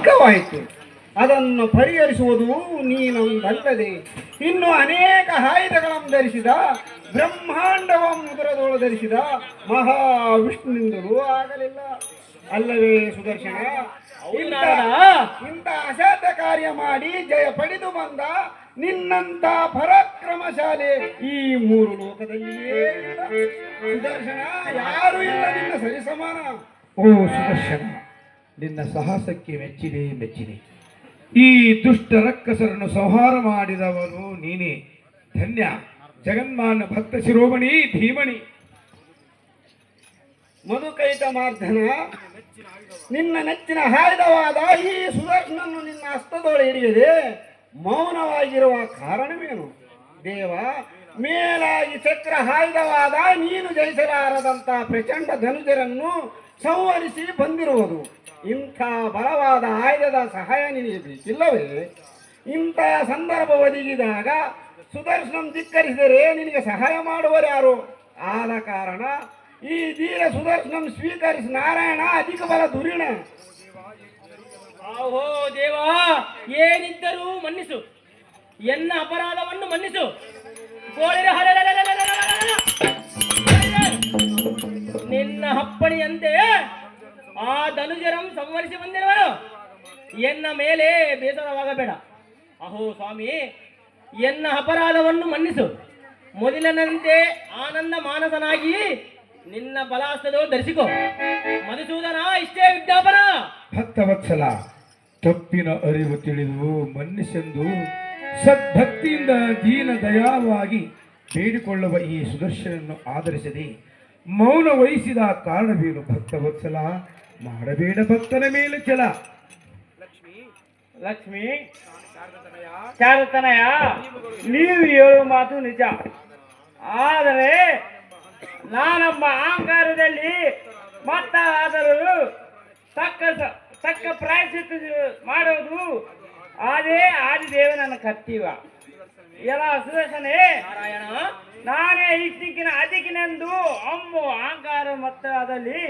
ಅಧಿಕವಾಯಿತು. ಅದನ್ನು ಪರಿಹರಿಸುವುದು ನೀನೊಂದಲ್ಲದೆ ಇನ್ನು ಅನೇಕ ಆಯುಧಗಳನ್ನು ಧರಿಸಿದ ಬ್ರಹ್ಮಾಂಡವನ್ನು ಉದರದೊಳು ಧರಿಸಿದ ಮಹಾವಿಷ್ಣುವಿಂದಲೂ ಆಗಲಿಲ್ಲ ಅಲ್ಲವೇ ಸುದರ್ಶನ? ಇಂಥ ಅಸಾಧ್ಯ ಕಾರ್ಯ ಮಾಡಿ ಜಯ ಪಡೆದು ಬಂದ ನಿನ್ನಂತ ಪರಾಕ್ರಮಶಾಲಿ ಈ ಮೂರು ಲೋಕದಲ್ಲಿಯೇ ಇಲ್ಲ ಸುದರ್ಶನ. ಯಾರು ಇಲ್ಲ ನಿನ್ನ ಸರಿಸಮಾನ. ಓ ಸುದರ್ಶನ, ನಿನ್ನ ಸಾಹಸಕ್ಕೆ ಮೆಚ್ಚಿದೆ. ಈ ದುಷ್ಟ ರಕ್ಕಸರನ್ನು ಸಂಹಾರ ಮಾಡಿದವನು ನೀನೇ. ಧನ್ಯ ಜಗನ್ಮಾನ ಭಕ್ತ ಶಿರೋಮಣಿ ಧೀಮಣಿ. ಮಧುಕೈಟ ಮಾರ್ಧನ, ನಿನ್ನ ನೆಚ್ಚಿನ ಆಯುಧವಾದ ಈ ಸುದರ್ಶನನ್ನು ನಿನ್ನ ಹಸ್ತದೊಳೆ ಹಿಡಿಯದೆ ಮೌನವಾಗಿರುವ ಕಾರಣವೇನು ದೇವ? ಮೇಲಾಗಿ ಚಕ್ರ ಆಯುಧವಾದ ನೀನು ಜಯಿಸಲಾರದಂತ ಪ್ರಚಂಡ ಧನುಜರನ್ನು ಸಂಹರಿಸಿ ಬಂದಿರುವುದು. ಇಂಥ ಬಲವಾದ ಆಯುಧದ ಸಹಾಯ ನಿನಗೆ ಬೇಕಿಲ್ಲವೇ? ಇಂಥ ಸಂದರ್ಭ ಒದಗಿದಾಗ ಸುದರ್ಶನ ಧಿಕ್ಕರಿಸಿದರೆ ನಿನಗೆ ಸಹಾಯ ಮಾಡುವರು ಯಾರು? ಆದ ಕಾರಣ ಈ ಧೀರ ಸುದರ್ಶನ ಸ್ವೀಕರಿಸಿ ನಾರಾಯಣ ಅಧಿಕ ಬಲ ದುರಿಣ. ಓಹೋ ದೇವ, ಏನಿದ್ದರೂ ಮನ್ನಿಸು, ಎನ್ನ ಅಪರಾಧವನ್ನು ಮನ್ನಿಸು. ನಿನ್ನ ಅಪ್ಪಣೆಯಂತೆ ಆ ಧನುಜರಂ ಸಂವರಿಸಿ ಬಂದಿರುವನು. ಎನ್ನ ಮೇಲೆ ಬೇಸರವಾಗಬೇಡ. ಅಹೋ ಸ್ವಾಮಿ, ಎನ್ನ ಅಪರಾಧವನ್ನು ಮನ್ನಿಸು. ಮೊದಲಿನಂತೆ ಆನಂದ ಮಾನಸನಾಗಿ ನಿನ್ನ ಬಲಾಸ್ತದ ಧರಿಸಿಕೋ. ಮಧುಸೂದನ, ಇಷ್ಟೇ ವಿಜ್ಞಾಪನ. ಭಕ್ತವತ್ಸಲ, ತಪ್ಪಿನ ಅರಿವು ತಿಳಿದು ಮನ್ನಿಸೆಂದು ಸದ್ಭಕ್ತಿಯಿಂದ ದೀನ ದಯಾವಾಗಿ ಬೇಡಿಕೊಳ್ಳುವ ಈ ಸುದರ್ಶನನ್ನು ಆಧರಿಸದೆ ಮೌನ ವಹಿಸಿದ ಕಾರಣವೇನು? ಭಕ್ತವತ್ಸಲ, ಮಾಡಬೇಡ ಭಕ್ತನ ಮೇಲೆ ಚಲ. ಲಕ್ಷ್ಮಿ ಶಾರದತನಯ, ನೀವು ಹೇಳುವ ಮಾತು ನಿಜ. ಆದರೆ ನಾನೊಬ್ಬ ಅಹಂಕಾರದಲ್ಲಿ ಮತ್ತಾದರೂ ತಕ್ಕ ಪ್ರಾಯಶ್ಚಿತ್ತ ಮಾಡೋದು ಅದೇ ಆದಿದೇವನ ಕರ್ತೀವ. ಎಲ್ಲ ಸುದರ್ಶನೇ, ನಾರಾಯಣ, ನಾನೇ ಈ ದಿಕ್ಕಿನ ಅದಿಕ್ಕಿನೆಂದು ಅಮ್ಮು ಅಹಂಕಾರ ಮತ್ತಾದಲ್ಲಿ